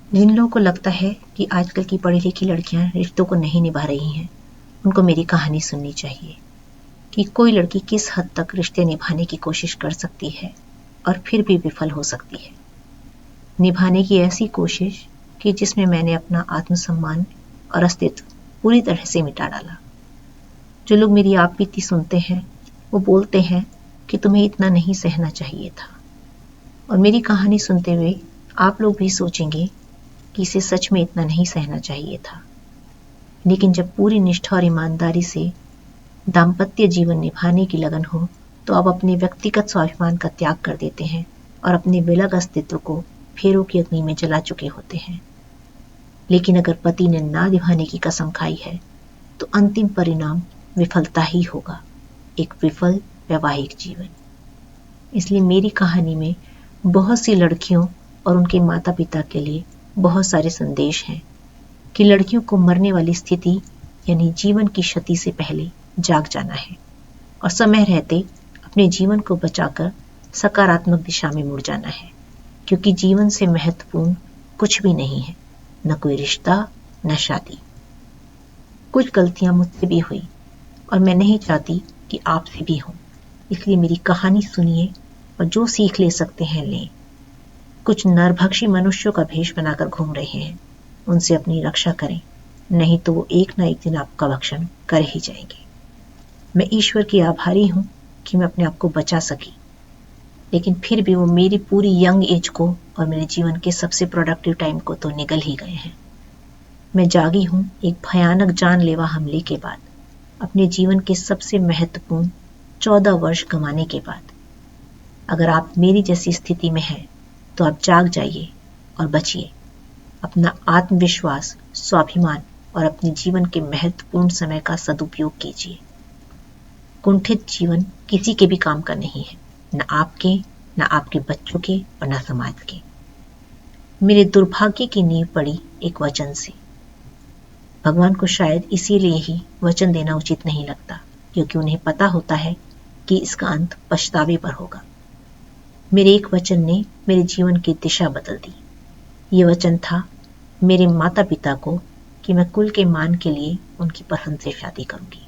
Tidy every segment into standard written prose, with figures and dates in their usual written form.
जिन लोगों को लगता है कि आजकल की पढ़ी लिखी लड़कियां रिश्तों को नहीं निभा रही हैं, उनको मेरी कहानी सुननी चाहिए कि कोई लड़की किस हद तक रिश्ते निभाने की कोशिश कर सकती है और फिर भी विफल हो सकती है। निभाने की ऐसी कोशिश कि जिसमें मैंने अपना आत्मसम्मान और अस्तित्व पूरी तरह से मिटा डाला। जो लोग मेरी आप बीती सुनते हैं वो बोलते हैं कि तुम्हें इतना नहीं सहना चाहिए था, और मेरी कहानी सुनते हुए आप लोग भी सोचेंगे कि इसे सच में इतना नहीं सहना चाहिए था। लेकिन जब पूरी निष्ठा और ईमानदारी से दाम्पत्य जीवन निभाने की लगन हो तो आप अपने व्यक्तिगत स्वाभिमान का त्याग कर देते हैं और अपने विलग अस्तित्व को फेरों की अग्नि में जला चुके होते हैं। लेकिन अगर पति ने ना निभाने की कसम खाई है तो अंतिम परिणाम विफलता ही होगा, एक विफल वैवाहिक जीवन। इसलिए मेरी कहानी में बहुत सी लड़कियों और उनके माता पिता के लिए बहुत सारे संदेश हैं कि लड़कियों को मरने वाली स्थिति यानी जीवन की क्षति से पहले जाग जाना है और समय रहते अपने जीवन को बचाकर सकारात्मक दिशा में मुड़ जाना है, क्योंकि जीवन से महत्वपूर्ण कुछ भी नहीं है, न कोई रिश्ता न शादी। कुछ गलतियां मुझसे भी हुई और मैं नहीं चाहती कि आपसे भी हो, इसलिए मेरी कहानी सुनिए और जो सीख ले सकते हैं लें। कुछ नरभक्षी मनुष्यों का भेष बनाकर घूम रहे हैं, उनसे अपनी रक्षा करें, नहीं तो वो एक ना एक दिन आपका भक्षण कर ही जाएंगे। मैं ईश्वर की आभारी हूं कि मैं अपने आप को बचा सकी, लेकिन फिर भी वो मेरी पूरी यंग एज को और मेरे जीवन के सबसे प्रोडक्टिव टाइम को तो निगल ही गए हैं। मैं जागी हूं एक भयानक जानलेवा हमले के बाद, अपने जीवन के सबसे महत्वपूर्ण 14 वर्ष गंवाने के बाद। अगर आप मेरी जैसी स्थिति में हैं तो आप जाग जाइए और बचिए। अपना आत्मविश्वास, स्वाभिमान और अपने जीवन के महत्वपूर्ण समय का सदुपयोग कीजिए। कुंठित जीवन किसी के भी काम का नहीं है, न आपके, न आपके बच्चों के और न समाज के। मेरे दुर्भाग्य की नींव पड़ी एक वचन से। भगवान को शायद इसीलिए ही वचन देना उचित नहीं लगता, क्योंकि उन्हें पता होता है कि इसका अंत पछतावे पर होगा। मेरे एक वचन ने मेरे जीवन की दिशा बदल दी। ये वचन था मेरे माता पिता को कि मैं कुल के मान के लिए उनकी पसंद से शादी करूंगी।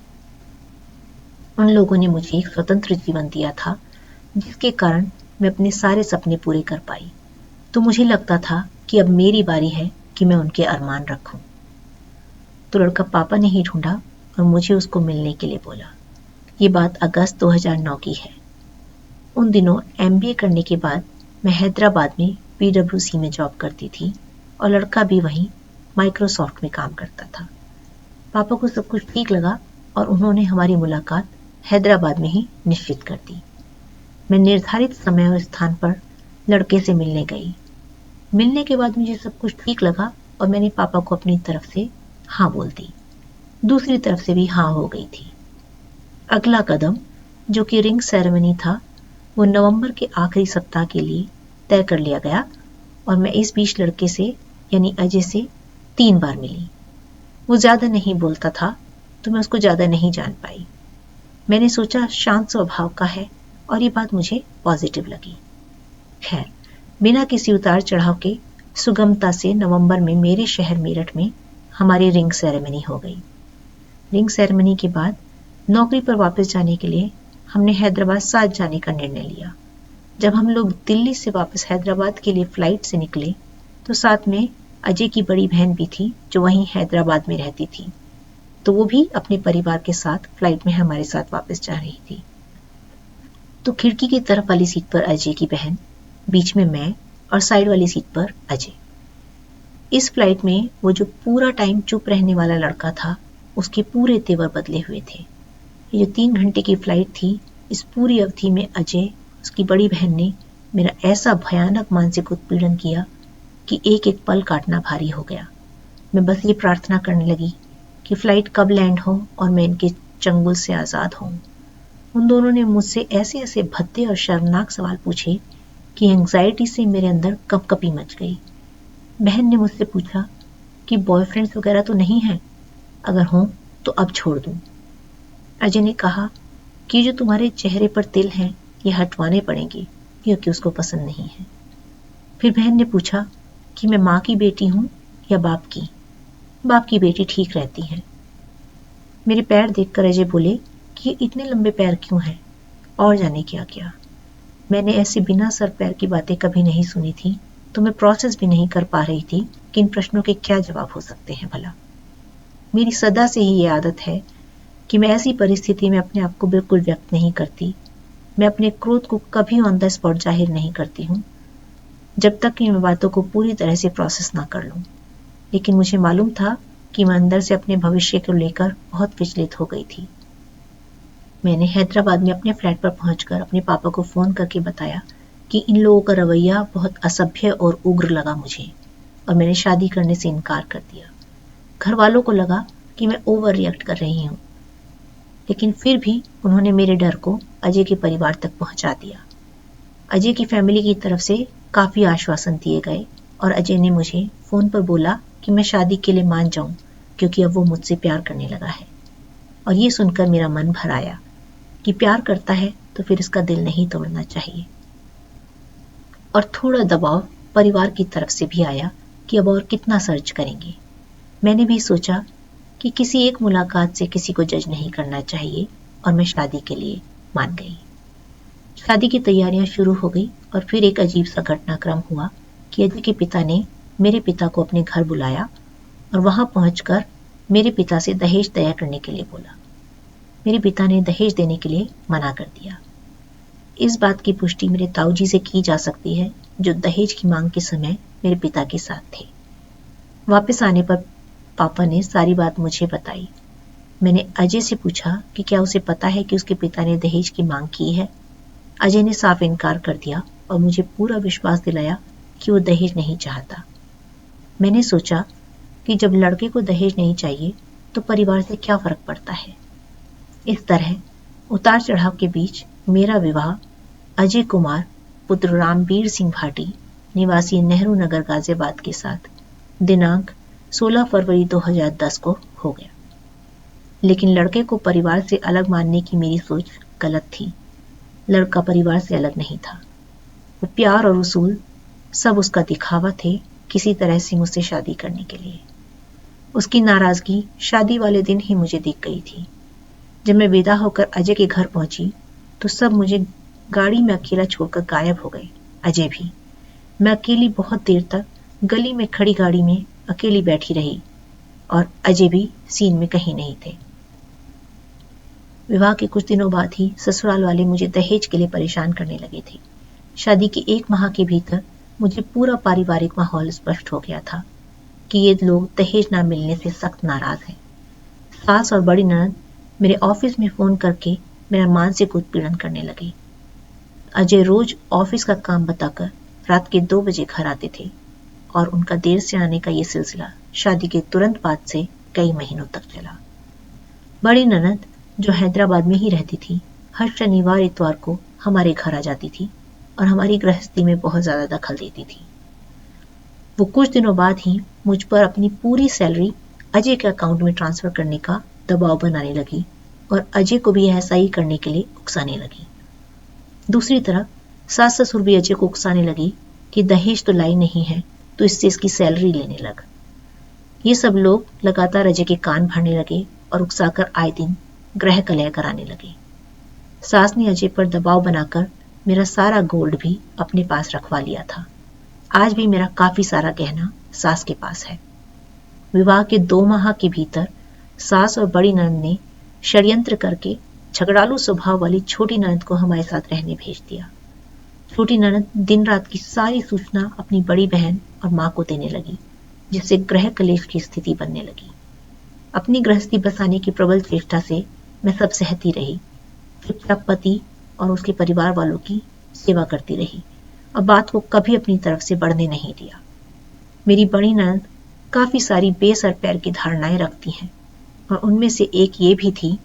उन लोगों ने मुझे एक स्वतंत्र जीवन दिया था जिसके कारण मैं अपने सारे सपने पूरे कर पाई। तो मुझे लगता था कि अब मेरी बारी है कि मैं उनके अरमान रखूं। तो लड़का पापा ने ही ढूंढा और मुझे उसको मिलने के लिए बोला। ये बात अगस्त 2009 की है। उन दिनों MBA करने के बाद मैं हैदराबाद में PwC में जॉब करती थी और लड़का भी वहीं माइक्रोसॉफ्ट में काम करता था। पापा को सब कुछ ठीक लगा और उन्होंने हमारी मुलाकात हैदराबाद में ही निश्चित कर दी। मैं निर्धारित समय और स्थान पर लड़के से मिलने गई। मिलने के बाद मुझे सब कुछ ठीक लगा और मैंने पापा को अपनी तरफ से हाँ बोल दी। दूसरी तरफ से भी हाँ हो गई थी। अगला कदम, जो कि रिंग सेरेमनी था, वो नवंबर के आखिरी सप्ताह के लिए तय कर लिया गया और मैं इस बीच लड़के से यानी अजय से 3 बार मिली। वो ज्यादा नहीं बोलता था तो मैं उसको ज्यादा नहीं जान पाई। मैंने सोचा शांत स्वभाव का है और ये बात मुझे पॉजिटिव लगी। खैर, बिना किसी उतार चढ़ाव के सुगमता से नवंबर में मेरे शहर मेरठ में हमारी रिंग सेरेमनी हो गई। रिंग सेरेमनी के बाद नौकरी पर वापस जाने के लिए हमने हैदराबाद साथ जाने का निर्णय लिया। जब हम लोग दिल्ली से वापस हैदराबाद के लिए फ्लाइट से निकले तो साथ में अजय की बड़ी बहन भी थी जो वहीं हैदराबाद में रहती थी, तो वो भी अपने परिवार के साथ फ्लाइट में हमारे साथ वापस जा रही थी। तो खिड़की की तरफ वाली सीट पर अजय की बहन, बीच में मैं और साइड वाली सीट पर अजय। इस फ्लाइट में वो जो पूरा टाइम चुप रहने वाला लड़का था, उसके पूरे तेवर बदले हुए थे। ये जो 3 घंटे की फ्लाइट थी, इस पूरी अवधि में अजय, उसकी बड़ी बहन ने मेरा ऐसा भयानक मानसिक उत्पीड़न किया कि एक एक पल काटना भारी हो गया। मैं बस ये प्रार्थना करने लगी कि फ्लाइट कब लैंड हो और मैं इनके चंगुल से आज़ाद हूँ। उन दोनों ने मुझसे ऐसे ऐसे भद्दे और शर्मनाक सवाल पूछे कि एंग्जाइटी से मेरे अंदर कपकपी मच गई। बहन ने मुझसे पूछा कि बॉयफ्रेंड्स वगैरह तो नहीं है, अगर हों तो अब छोड़ दूं। अजय ने कहा कि जो तुम्हारे चेहरे पर तिल हैं ये हटवाने पड़ेंगे, क्योंकि उसको पसंद नहीं है। फिर बहन ने पूछा कि मैं माँ की बेटी हूँ या बाप की। बाप की बेटी ठीक रहती है। मेरे पैर देखकर अजय बोले कि ये इतने लंबे पैर क्यों हैं, और जाने क्या क्या। मैंने ऐसी बिना सर पैर की बातें कभी नहीं सुनी थी, तो मैं प्रोसेस भी नहीं कर पा रही थी कि इन प्रश्नों के क्या जवाब हो सकते हैं भला। मेरी सदा से ही ये आदत है कि मैं ऐसी परिस्थिति में अपने आप को बिल्कुल व्यक्त नहीं करती। मैं अपने क्रोध को कभी ऑन द स्पॉट जाहिर नहीं करती हूँ, जब तक कि मैं बातों को पूरी तरह से प्रोसेस ना कर लूँ। लेकिन मुझे मालूम था कि मैं अंदर से अपने भविष्य को लेकर बहुत विचलित हो गई थी। मैंने हैदराबाद में अपने फ्लैट पर पहुंचकर अपने पापा को फ़ोन करके बताया कि इन लोगों का रवैया बहुत असभ्य और उग्र लगा मुझे, और मैंने शादी करने से इनकार कर दिया। घर वालों को लगा कि मैं ओवर रिएक्ट कर रही हूँ, लेकिन फिर भी उन्होंने मेरे डर को अजय के परिवार तक पहुंचा दिया। अजय की फैमिली की तरफ से काफ़ी आश्वासन दिए गए, और अजय ने मुझे फ़ोन पर बोला कि मैं शादी के लिए मान जाऊं, क्योंकि अब वो मुझसे प्यार करने लगा है। और ये सुनकर मेरा मन भर आया कि प्यार करता है तो फिर इसका दिल नहीं तोड़ना चाहिए। और थोड़ा दबाव परिवार की तरफ से भी आया कि अब और कितना सर्च करेंगे। मैंने भी सोचा कि किसी एक मुलाकात से किसी को जज नहीं करना चाहिए, और मैं शादी के लिए मान गई। शादी की तैयारियां शुरू हो गई, और फिर एक अजीब सा घटनाक्रम हुआ कि अजय के पिता ने मेरे पिता को अपने घर बुलाया और वहां पहुंचकर मेरे पिता से दहेज तय करने के लिए बोला। मेरे पिता ने दहेज देने के लिए मना कर दिया। इस बात की पुष्टि मेरे ताऊजी से की जा सकती है, जो दहेज की मांग के समय मेरे पिता के साथ थे। वापस आने पर पापा ने सारी बात मुझे बताई। मैंने अजय से पूछा कि क्या उसे पता है कि उसके पिता ने दहेज की मांग की है। अजय ने साफ इनकार कर दिया और मुझे पूरा विश्वास दिलाया कि वो दहेज नहीं चाहता। मैंने सोचा कि जब लड़के को दहेज नहीं चाहिए तो परिवार से क्या फर्क पड़ता है। इस तरह उतार चढ़ाव के बीच मेरा विवाह अजय कुमार पुत्र रामवीर सिंह भाटी निवासी नेहरू नगर गाजियाबाद के साथ दिनांक 16 फरवरी 2010 को हो गया। लेकिन लड़के को परिवार से अलग मानने की मेरी सोच गलत थी। लड़का परिवार से अलग नहीं था। वो प्यार और उसूल सब उसका दिखावा थे किसी तरह से मुझसे शादी करने के लिए। उसकी नाराजगी शादी वाले दिन ही मुझे दिख गई थी। जब मैं विदा होकर अजय के घर पहुंची तो सब मुझे गाड़ी में अकेला छोड़कर गायब हो गए। अजय भी। मैं अकेली बहुत देर तक गली में खड़ी गाड़ी में अकेली बैठी रही, और अजय भी सीन में कहीं नहीं थे। विवाह के कुछ दिनों बाद ही ससुराल वाले मुझे दहेज के लिए परेशान करने लगे थे। शादी के 1 माह के भीतर मुझे पूरा पारिवारिक माहौल स्पष्ट हो गया था कि ये लोग दहेज ना मिलने से सख्त नाराज हैं। सास और बड़ी ननद मेरे ऑफिस में फोन करके मेरा मानसिक उत्पीड़न करने लगे। अजय रोज ऑफिस का काम बताकर रात के 2 बजे घर आते थे, और उनका देर से आने का ये सिलसिला शादी के तुरंत बाद से कई महीनों तक चला। बड़ी ननद जो हैदराबाद में ही रहती थी, हर शनिवार इतवार को हमारे घर आ जाती थी और हमारी गृहस्थी में बहुत ज्यादा दखल देती थी। वो कुछ दिनों बाद ही मुझ पर अपनी पूरी सैलरी अजय के अकाउंट में ट्रांसफर करने का दबाव बनाने लगी, और अजय को भी ऐसा ही करने के लिए उकसाने लगी। दूसरी तरफ सास ससुर भी अजय को उकसाने लगी कि दहेज तो लाई नहीं है, तो इससे इसकी सैलरी लेने लग। ये सब लोग लगातार अजय के कान भरने लगे और उकसाकर आए दिन गृह कलह कराने लगे। सास ने अजय पर दबाव बनाकर मेरा सारा गोल्ड भी अपने पास रखवा लिया था। आज भी मेरा काफी सारा गहना सास के पास है। विवाह के 2 माह के भीतर सास और बड़ी ननद ने षड्यंत्र करके झगड़ालू स्वभाव वाली छोटी ननद को हमारे साथ रहने भेज दिया। छोटी ननद दिन रात की सारी सूचना अपनी बड़ी बहन और मां को देने लगी, जिससे गृह कलेश की स्थिति बनने लगी। अपनी गृहस्थी बसाने की प्रबल चेष्टा से मैं सब सहती रही, चुपचाप पति और उसके परिवार वालों की सेवा करती रही, और बात को कभी अपनी तरफ से बढ़ने नहीं दिया। मेरी बड़ी ननद काफी सारी बेसर पैर की धारणाएं रखती हैं, और उनमें से एक ये भी थी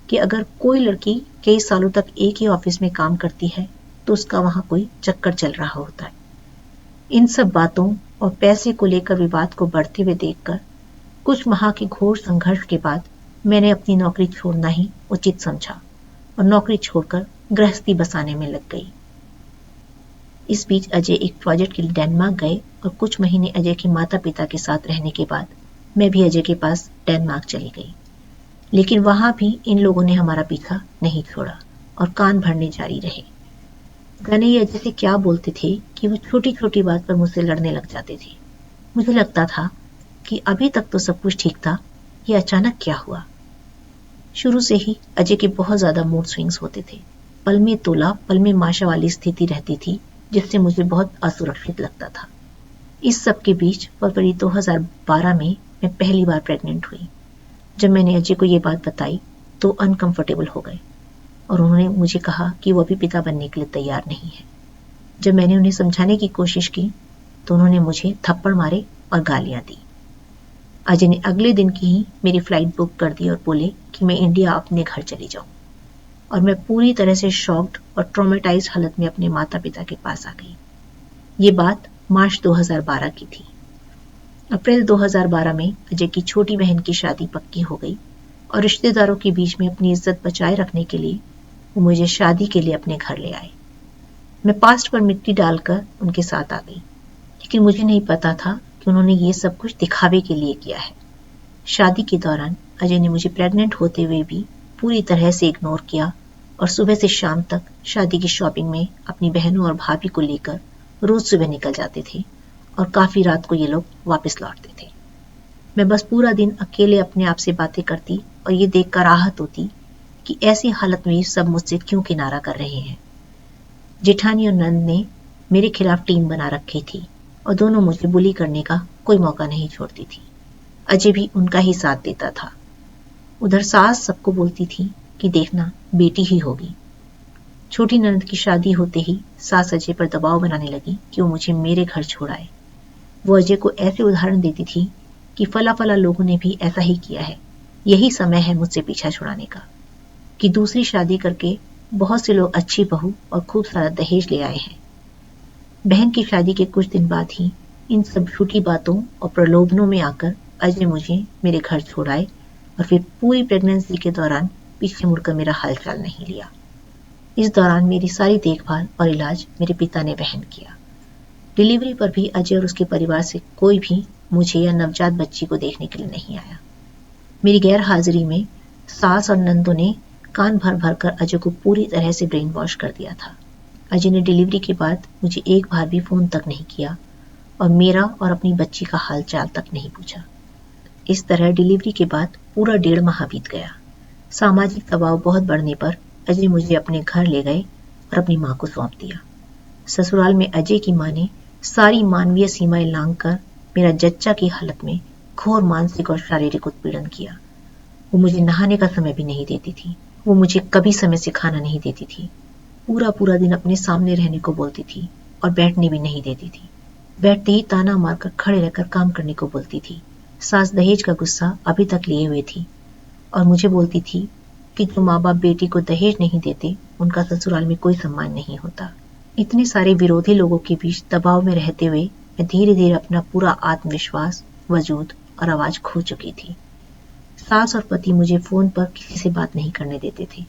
कि अगर कोई लड़की कई सालों तक एक ही ऑफिस में काम करती है तो उसका वहां कोई चक्कर चल रहा होता है। इन सब बातों और पैसे को लेकर विवाद को बढ़ते हुए देखकर कुछ माह के घोर संघर्ष के बाद मैंने अपनी नौकरी छोड़ना ही उचित समझा और नौकरी छोड़कर गृहस्थी बसाने में लग गई। इस बीच अजय एक प्रोजेक्ट के लिए डेनमार्क गए और कुछ महीने अजय के माता पिता के साथ रहने के बाद मैं भी अजय के पास डेनमार्क चली गई। लेकिन वहां भी इन लोगों ने हमारा पीछा नहीं छोड़ा और कान भरने जारी रहे। गनई अजय से क्या बोलते थे कि वो छोटी छोटी बात पर मुझसे लड़ने लग जाते थे। मुझे लगता था कि अभी तक तो सब कुछ ठीक था, ये अचानक क्या हुआ। शुरू से ही अजय के बहुत ज्यादा मूड स्विंग्स होते थे। पल में तोला पल में माशा वाली स्थिति रहती थी, जिससे मुझे बहुत असुरक्षित लगता था। इस सब के बीच फरवरी 2012 में मैं पहली बार प्रेग्नेंट हुई। जब मैंने अजय को ये बात बताई तो अनकंफर्टेबल हो गए और उन्होंने मुझे कहा कि वो अभी पिता बनने के लिए तैयार नहीं है। जब मैंने उन्हें समझाने की कोशिश की तो उन्होंने मुझे थप्पड़ मारे और गालियां दी। अजय ने अगले दिन की ही मेरी फ्लाइट बुक कर दी और बोले कि मैं इंडिया अपने घर चली जाऊं, और मैं पूरी तरह से शॉक्ड और ट्रॉमेटाइज्ड हालत में अपने माता पिता के पास आ गई। ये बात मार्च 2012 की थी। अप्रैल 2012 में अजय की छोटी बहन की शादी पक्की हो गई और रिश्तेदारों के बीच में अपनी इज्जत बचाए रखने के लिए वो मुझे शादी के लिए अपने घर ले आए। मैं पास्ट पर मिट्टी डालकर उनके साथ आ गई, लेकिन मुझे नहीं पता था कि उन्होंने ये सब कुछ दिखावे के लिए किया है। शादी के दौरान अजय ने मुझे प्रेग्नेंट होते हुए भी पूरी तरह से इग्नोर किया और सुबह से शाम तक शादी की शॉपिंग में अपनी बहनों और भाभी को लेकर रोज सुबह निकल जाते थे और काफी रात को ये लोग वापस लौटते थे। मैं बस पूरा दिन अकेले अपने आप से बातें करती और ये देखकर राहत होती कि ऐसी हालत में सब मुझसे क्यों किनारा कर रहे हैं। जेठानी और नंद ने मेरे खिलाफ टीम बना रखी थी और दोनों मुझे बुली करने का कोई मौका नहीं छोड़ती थी। अजय भी उनका ही साथ देता था। उधर सास सबको बोलती थी कि देखना बेटी ही होगी। छोटी ननद की शादी होते ही सास अजय पर दबाव बनाने लगी कि वो मुझे मेरे घर छोड़ाए। वो अजय को ऐसे उदाहरण देती थी कि फला फला लोगों ने भी ऐसा ही किया है, यही समय है मुझसे पीछा छुड़ाने का। कि दूसरी शादी करके बहुत से लोग अच्छी बहू और खूब सारा दहेज ले आए हैं। बहन की शादी के कुछ दिन बाद ही इन सब झूठी बातों और प्रलोभनों में आकर अजय मुझे मेरे घर छोड़ाए और फिर पूरी प्रेगनेंसी के दौरान पीछे मुड़कर मेरा हालचाल नहीं लिया। इस दौरान मेरी सारी देखभाल और इलाज मेरे पिता ने वहन किया। डिलीवरी पर भी अजय और उसके परिवार से कोई भी मुझे या नवजात बच्ची को देखने के लिए नहीं आया। मेरी गैर हाजिरी में सास और नंदों ने कान भर भर कर अजय को पूरी तरह से ब्रेन वॉश कर दिया था। अजय ने डिलीवरी के बाद मुझे एक बार भी फोन तक नहीं किया और मेरा और अपनी बच्ची का हाल चाल तक नहीं पूछा। इस तरह डिलीवरी के बाद पूरा 1.5 माह बीत गया। सामाजिक दबाव बहुत बढ़ने पर अजय मुझे अपने घर ले गए और अपनी माँ को सौंप दिया। ससुराल में अजय की माँ ने सारी मानवीय सीमाएं लांघकर मेरा जच्चा की हालत में घोर मानसिक और शारीरिक उत्पीड़न किया। वो मुझे नहाने का समय भी नहीं देती थी। वो मुझे कभी समय से खाना नहीं देती थी। पूरा पूरा दिन अपने सामने रहने को बोलती थी और बैठने भी नहीं देती थी। बैठते ही ताना मारकर खड़े रहकर काम करने को बोलती थी। सास दहेज का गुस्सा अभी तक लिए हुए थी और मुझे बोलती थी कि जो माँ बाप बेटी को दहेज नहीं देते उनका ससुराल में कोई सम्मान नहीं होता। इतने सारे विरोधी लोगों के बीच दबाव में रहते हुए मैं धीरे धीरे अपना पूरा आत्मविश्वास, वजूद और आवाज खो चुकी थी। सास और पति मुझे फोन पर किसी से बात नहीं करने देते थे।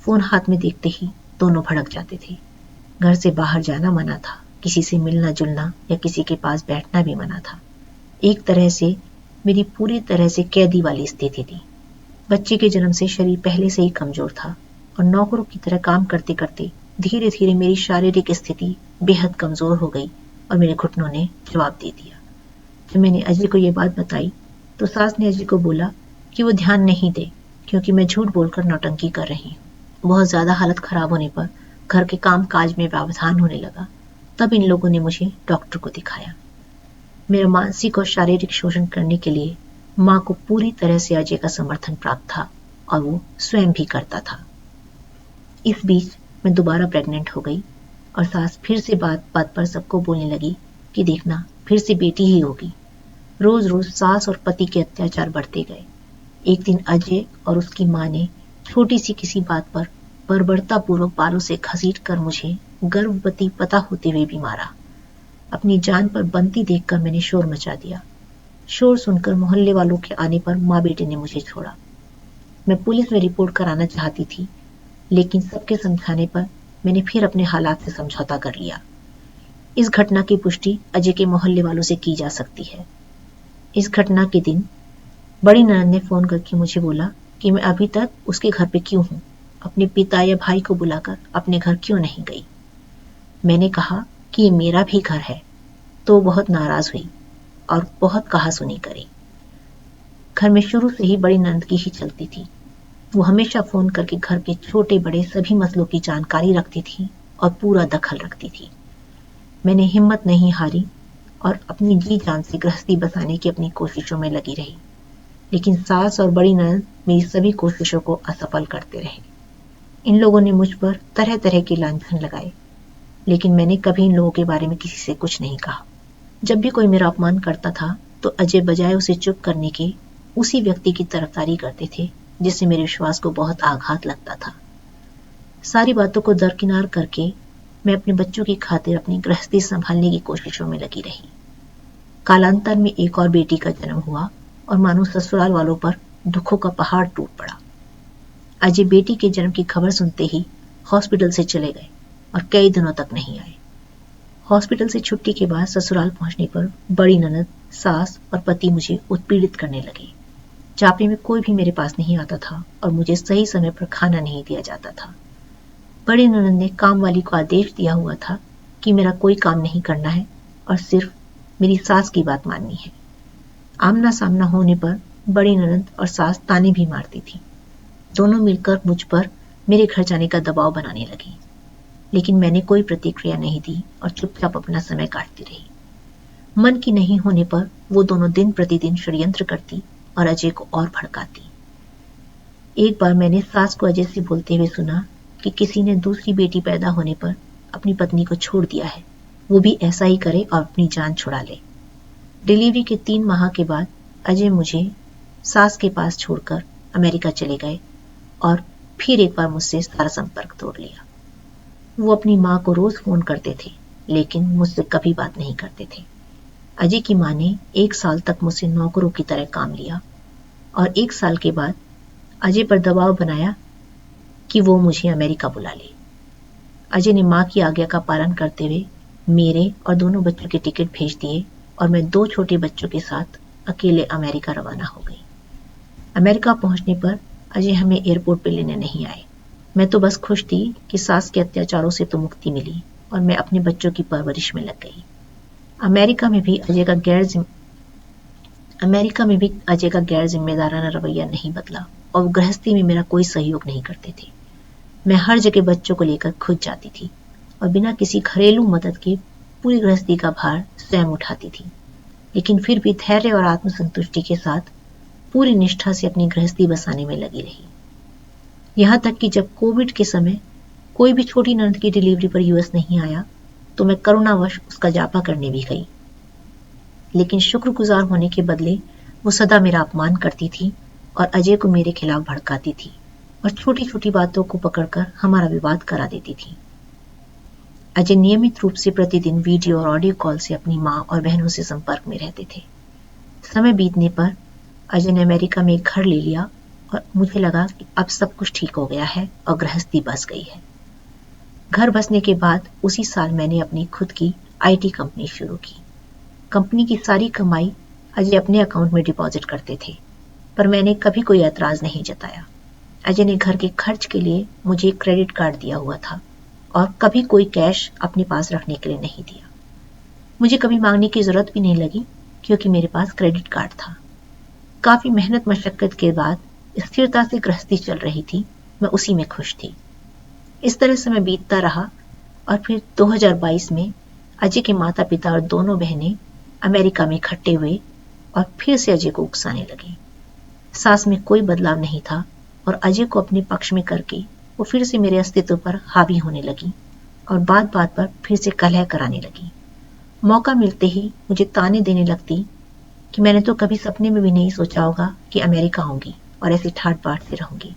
फोन हाथ में देखते ही दोनों भड़क जाते थे। घर से बाहर जाना मना था, किसी से मिलना जुलना या किसी के पास बैठना भी मना था। एक तरह से मेरी पूरी तरह से कैदी वाली स्थिति थी। बच्चे के जन्म से शरीर पहले से ही कमजोर था और नौकरों की तरह काम करते करते धीरे धीरे मेरी शारीरिक स्थिति बेहद कमजोर हो गई और मेरे घुटनों ने जवाब दे दिया। जब मैंने अजय को ये बात बताई तो सास ने अजय को बोला कि वो ध्यान नहीं दे क्योंकि मैं झूठ बोलकर नौटंकी कर रही हूँ। बहुत ज्यादा हालत खराब होने पर घर के काम काज में व्यवधान होने लगा। तब इन लोगों ने मुझे डॉक्टर को दिखाया। मेरा मानसिक और शारीरिक शोषण करने के लिए माँ को पूरी तरह से अजय का समर्थन प्राप्त था और वो स्वयं भी करता था। इस बीच मैं दोबारा प्रेग्नेंट हो गई और सास फिर से बात बात पर सबको बोलने लगी कि देखना फिर से बेटी ही होगी। रोज रोज सास और पति के अत्याचार बढ़ते गए। एक दिन अजय और उसकी माँ ने छोटी सी किसी बात पर बर्बरतापूर्वक बालों से घसीट कर मुझे गर्भवती पता होते हुए भी मारा। अपनी जान पर बनती देखकर मैंने शोर मचा दिया। शोर सुनकर मोहल्ले वालों के आने पर माँ बेटे ने मुझे छोड़ा। मैं पुलिस में रिपोर्ट कराना चाहती थी, लेकिन सबके समझाने पर मैंने फिर अपने हालात से समझौता कर लिया। इस घटना की पुष्टि अजय के मोहल्ले वालों से की जा सकती है। इस घटना के दिन बड़ी ननद ने फोन करके मुझे बोला कि मैं अभी तक उसके घर पे क्यों हूं, अपने पिता या भाई को बुलाकर अपने घर क्यों नहीं गई। मैंने कहा कि ये मेरा भी घर है, तो बहुत नाराज हुई और बहुत कहासुनी करी। घर में शुरू से ही बड़ी ननद की ही चलती थी। वो हमेशा फोन करके घर के छोटे बड़े सभी मसलों की जानकारी रखती थी और पूरा दखल रखती थी। मैंने हिम्मत नहीं हारी और अपनी जी जान से गृहस्थी बसाने की अपनी कोशिशों में लगी रही, लेकिन सास और बड़ी ननद मेरी सभी कोशिशों को असफल करते रहे। इन लोगों ने मुझ पर तरह तरह के लांछन लगाए, लेकिन मैंने कभी इन लोगों के बारे में किसी से कुछ नहीं कहा। जब भी कोई मेरा अपमान करता था तो अजय बजाय उसे चुप करने के उसी व्यक्ति की तरफदारी करते थे जिससे मेरे विश्वास को बहुत आघात लगता था। सारी बातों को दरकिनार करके मैं अपने बच्चों की खातिर अपनी गृहस्थी संभालने की कोशिशों में लगी रही। कालांतर में एक और बेटी का जन्म हुआ और मानो ससुराल वालों पर दुखों का पहाड़ टूट पड़ा। अजय बेटी के जन्म की खबर सुनते ही हॉस्पिटल से चले गए और कई दिनों तक नहीं आए। हॉस्पिटल से छुट्टी के बाद ससुराल पहुंचने पर बड़ी ननद, सास और पति मुझे उत्पीड़ित करने लगे। चापे में कोई भी मेरे पास नहीं आता था और मुझे सही समय पर खाना नहीं दिया जाता था। बड़ी ननद ने काम वाली को आदेश दिया हुआ था कि मेरा कोई काम नहीं करना है और सिर्फ मेरी सास की बात माननी है। आमना सामना होने पर बड़ी ननद और सास ताने भी मारती थी। दोनों मिलकर मुझ पर मेरे घर जाने का दबाव बनाने लगी, लेकिन मैंने कोई प्रतिक्रिया नहीं दी और चुपचाप अपना समय काटती रही। मन की नहीं होने पर वो दोनों दिन प्रतिदिन षड्यंत्र करती और अजय को और भड़काती। एक बार मैंने सास को अजय से बोलते हुए सुना कि किसी ने दूसरी बेटी पैदा होने पर अपनी पत्नी को छोड़ दिया है, वो भी ऐसा ही करे और अपनी जान छुड़ा ले। डिलीवरी के 3 माह के बाद अजय मुझे सास के पास छोड़कर अमेरिका चले गए और फिर एक बार मुझसे सारा संपर्क तोड़ लिया। वो अपनी माँ को रोज फोन करते थे, लेकिन मुझसे कभी बात नहीं करते थे। अजय की माँ ने 1 साल तक मुझसे नौकरों की तरह काम लिया और 1 साल के बाद अजय पर दबाव बनाया कि वो मुझे अमेरिका बुला ले। अजय ने माँ की आज्ञा का पालन करते हुए मेरे और दोनों बच्चों के टिकट भेज दिए और मैं 2 छोटे बच्चों के साथ अकेले अमेरिका रवाना हो गई। अमेरिका पहुंचने पर अजय हमें एयरपोर्ट पे लेने नहीं आए। मैं तो बस खुश थी कि सास के अत्याचारों से तो मुक्ति मिली और मैं अपने बच्चों की परवरिश में लग गई। अमेरिका में भी अजय का गैर जिम्मेदाराना रवैया नहीं बदला और गृहस्थी में मेरा कोई सहयोग नहीं करते थे। मैं हर जगह बच्चों को लेकर खुद जाती थी और बिना किसी घरेलू मदद के पूरी गृहस्थी का भार स्वयं उठाती थी, लेकिन फिर भी धैर्य और आत्मसंतुष्टि के साथ पूरी निष्ठा से अपनी गृहस्थी बसाने में लगी रही। यहाँ तक कि जब कोविड के समय कोई भी छोटी ननद की डिलीवरी पर यूएस नहीं आया तो मैं करुणावश उसका जापा करने भी गई, लेकिन शुक्रगुजार होने के बदले वो सदा मेरा अपमान करती थी और अजय को मेरे खिलाफ भड़काती थी और छोटी छोटी बातों को पकड़कर हमारा विवाद करा देती थी। अजय नियमित रूप से प्रतिदिन वीडियो और ऑडियो कॉल से अपनी माँ और बहनों से संपर्क में रहते थे। समय बीतने पर अजय ने अमेरिका में एक घर ले लिया और मुझे लगा कि अब सब कुछ ठीक हो गया है और गृहस्थी बस गई है। घर बसने के बाद उसी साल मैंने अपनी खुद की आईटी कंपनी शुरू की। कंपनी की सारी कमाई अजय अपने अकाउंट में डिपॉजिट करते थे, पर मैंने कभी कोई ऐतराज नहीं जताया। अजय ने घर के खर्च के लिए मुझे एक क्रेडिट कार्ड दिया हुआ था और कभी कोई कैश अपने पास रखने के लिए नहीं दिया। मुझे कभी मांगने की जरूरत भी नहीं लगी क्योंकि मेरे पास क्रेडिट कार्ड था। काफी मेहनत मशक्कत के बाद स्थिरता से गृहस्थी चल रही थी, मैं उसी में खुश थी। इस तरह समय बीतता रहा और फिर 2022 में अजय के माता पिता और दोनों बहनें अमेरिका में इकट्ठे हुए और फिर से अजय को उकसाने लगे। सास में कोई बदलाव नहीं था और अजय को अपने पक्ष में करके वो फिर से मेरे अस्तित्व पर हावी होने लगी और बात बात पर फिर से कलह कराने लगी। मौका मिलते ही मुझे ताने देने लगती कि मैंने तो कभी सपने में भी नहीं सोचा होगा कि अमेरिका आऊंगी और ऐसे ठाट बाट से रहूंगी।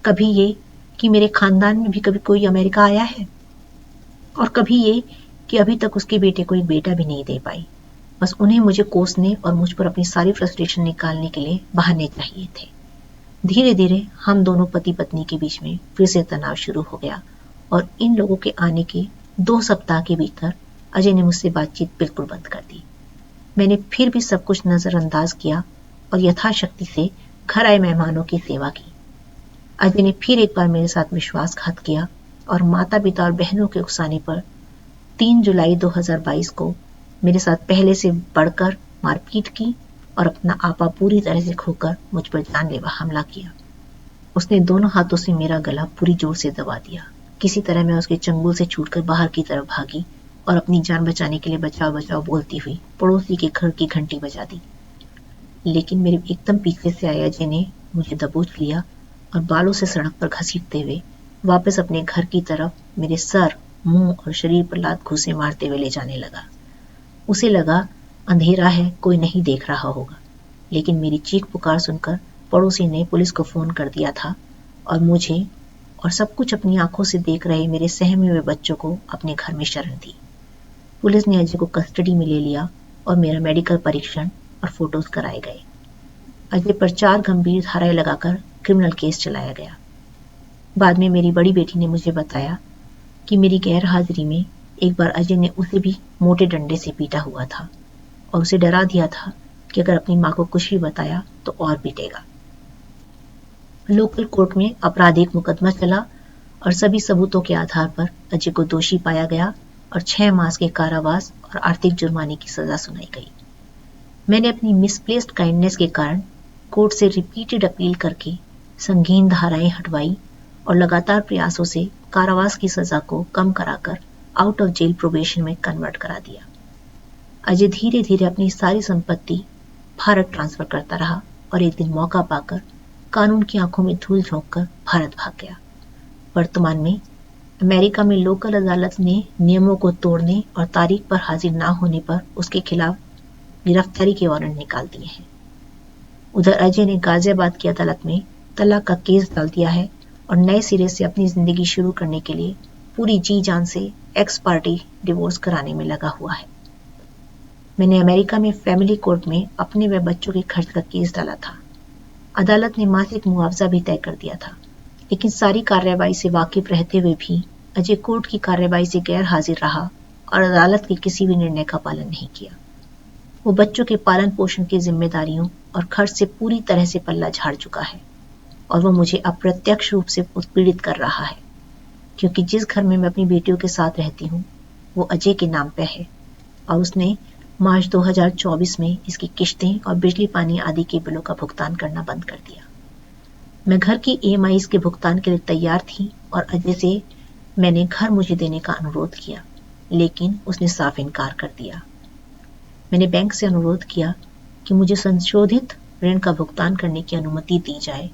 कभी ये कि मेरे खानदान में भी कभी कोई अमेरिका आया है और कभी ये कि अभी तक उसके बेटे को एक बेटा भी नहीं दे पाई। बस उन्हें मुझे कोसने और मुझ पर अपनी सारी फ्रस्ट्रेशन निकालने के लिए बहाने चाहिए थे। धीरे धीरे हम दोनों पति पत्नी के बीच में फिर से तनाव शुरू हो गया और इन लोगों के आने के 2 सप्ताह के भीतर अजय ने मुझसे बातचीत बिल्कुल बंद कर दी। मैंने फिर भी सब कुछ नजरअंदाज किया और यथाशक्ति से घर आए मेहमानों की सेवा की। अजय ने फिर एक बार मेरे साथ विश्वासघात किया और माता पिता और बहनों के उकसाने पर 3 जुलाई 2022 को मेरे साथ पहले से बढ़कर मारपीट की और अपना आपा पूरी तरह से खोकर मुझ पर जानलेवा हमला किया। उसने दोनों हाथों से मेरा गला पूरी जोर से दबा दिया। किसी तरह मैं उसके चंगुल से छूटकर बाहर की तरफ भागी और अपनी जान बचाने के लिए बचाओ बचाओ बोलती हुई पड़ोसी के घर की घंटी बजा दी। लेकिन मेरे एकदम पीछे से आए अजय ने मुझे दबोच लिया और बालों से सड़क पर घसीटते हुए वापस अपने घर की तरफ मेरे सर, मुंह और शरीर पर लात घूंसे मारते हुए ले जाने लगा। उसे लगा अंधेरा है, कोई नहीं देख रहा होगा, लेकिन मेरी चीख पुकार सुनकर पड़ोसी ने पुलिस को फोन कर दिया था और मुझे और सब कुछ अपनी आंखों से देख रहे मेरे सहमे हुए बच्चों को अपने घर में शरण दी। पुलिस ने अजय को कस्टडी में ले लिया और मेरा मेडिकल परीक्षण और फोटोज कराए गए। अजय पर 4 गंभीर धाराएं लगाकर क्रिमिनल केस चलाया गया। बाद में मेरी बड़ी बेटी ने मुझे बताया कि मेरी गैर हाजिरी में एक बार अजय ने उसे भी मोटे डंडे से पीटा हुआ था और उसे डरा दिया था कि अगर अपनी मां को कुछ भी बताया तो और पीटेगा। लोकल कोर्ट में आपराधिक मुकदमा चला और सभी सबूतों के आधार पर अजय को दोषी पाया गया और 6 मास के कारावास और आर्थिक जुर्माने की सजा सुनाई गई। मैंने अपनी मिसप्लेस्ड काइंडनेस के कारण कोर्ट से रिपीटेड अपील करके संगीन धाराएं हटवाई और लगातार प्रयासों से कारावास की सजा को कम कराकर आउट ऑफ जेल प्रोबेशन में कन्वर्ट करा दिया। अजय धीरे धीरे अपनी सारी संपत्ति भारत ट्रांसफर करता रहा और एक दिन मौका पाकर कानून की आंखों में धूल झोंककर भारत भाग गया। वर्तमान में अमेरिका में लोकल अदालत ने नियमों को तोड़ने और तारीख पर हाजिर ना होने पर उसके खिलाफ गिरफ्तारी के वारंट निकाल दिए हैं। उधर अजय ने गाजियाबाद की अदालत में तलाक का केस डाल दिया है और नए सिरे से अपनी जिंदगी शुरू करने के लिए पूरी जी जान से एक्स पार्टी डिवोर्स कराने में लगा हुआ है। मैंने अमेरिका में फैमिली कोर्ट में अपने व बच्चों के खर्च का केस डाला था। अदालत ने मासिक मुआवजा भी तय कर दिया था, लेकिन सारी कार्रवाई से वाकिफ रहते हुए भी अजय कोर्ट की कार्रवाई से गैर हाजिर रहा और अदालत के किसी भी निर्णय का पालन नहीं किया। वो बच्चों के पालन पोषण की जिम्मेदारियों और खर्च से पूरी तरह से पल्ला झाड़ चुका है और वो मुझे अप्रत्यक्ष रूप से उत्पीड़ित कर रहा है, क्योंकि जिस घर में मैं अपनी बेटियों के साथ रहती हूँ वो अजय के नाम पे है और उसने मार्च 2024 में इसकी किश्तें और बिजली पानी आदि के बिलों का भुगतान करना बंद कर दिया। मैं घर की EMIs के भुगतान के लिए तैयार थी और अजय से मैंने घर मुझे देने का अनुरोध किया, लेकिन उसने साफ इनकार कर दिया। मैंने बैंक से अनुरोध किया कि मुझे संशोधित ऋण का भुगतान करने की अनुमति दी जाए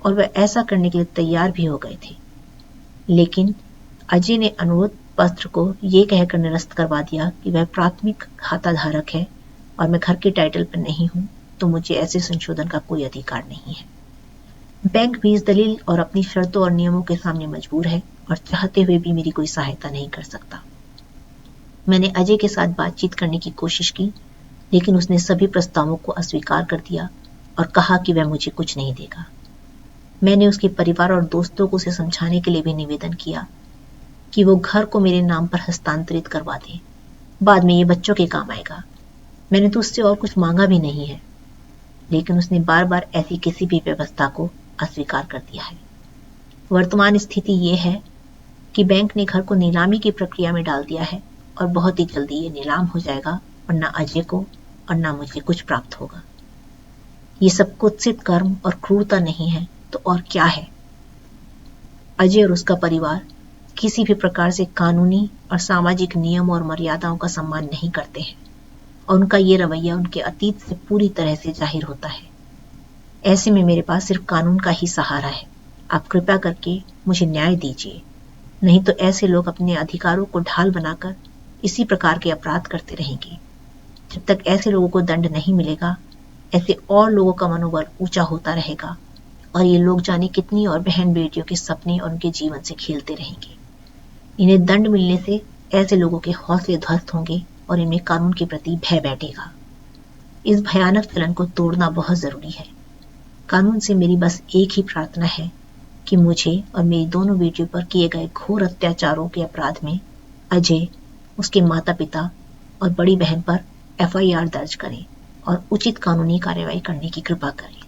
और वह ऐसा करने के लिए तैयार भी हो गए थे, लेकिन अजय ने अनुरोध पत्र को ये कहकर निरस्त करवा दिया कि वह प्राथमिक खाता धारक है और मैं घर के टाइटल पर नहीं हूं, तो मुझे ऐसे संशोधन का कोई अधिकार नहीं है। बैंक भी इस दलील और अपनी शर्तों और नियमों के सामने मजबूर है और चाहते हुए भी मेरी कोई सहायता नहीं कर सकता। मैंने अजय के साथ बातचीत करने की कोशिश की, लेकिन उसने सभी प्रस्तावों को अस्वीकार कर दिया और कहा कि वह मुझे कुछ नहीं देगा। मैंने उसके परिवार और दोस्तों को उसे समझाने के लिए भी निवेदन किया कि वो घर को मेरे नाम पर हस्तांतरित करवा दें, बाद में ये बच्चों के काम आएगा। मैंने तो उससे और कुछ मांगा भी नहीं है, लेकिन उसने बार बार ऐसी किसी भी व्यवस्था को अस्वीकार कर दिया है। वर्तमान स्थिति ये है कि बैंक ने घर को नीलामी की प्रक्रिया में डाल दिया है और बहुत ही जल्दी ये नीलाम हो जाएगा और ना अजय को और ना मुझे कुछ प्राप्त होगा। ये सब कुत्सित कर्म और क्रूरता नहीं है तो और क्या है? अजय और उसका परिवार किसी भी प्रकार से कानूनी और सामाजिक नियम और मर्यादाओं का सम्मान नहीं करते हैं और उनका ये रवैया उनके अतीत से पूरी तरह से जाहिर होता है। ऐसे में मेरे पास सिर्फ कानून का ही सहारा है। आप कृपया करके मुझे न्याय दीजिए, नहीं तो ऐसे लोग अपने अधिकारों को ढाल बनाकर इसी प्रकार के अपराध करते रहेंगे। जब तक ऐसे लोगों को दंड नहीं मिलेगा, ऐसे और लोगों का मनोबल ऊंचा होता रहेगा और ये लोग जाने कितनी और बहन बेटियों के सपने और उनके जीवन से खेलते रहेंगे। इन्हें दंड मिलने से ऐसे लोगों के हौसले ध्वस्त होंगे और इनमें कानून के प्रति भय बैठेगा। इस भयानक चलन को तोड़ना बहुत जरूरी है। कानून से मेरी बस एक ही प्रार्थना है कि मुझे और मेरी दोनों बेटियों पर किए गए घोर अत्याचारों के अपराध में अजय उसके माता पिता और बड़ी बहन पर FIR दर्ज करें और उचित कानूनी कार्रवाई करने की कृपा करें।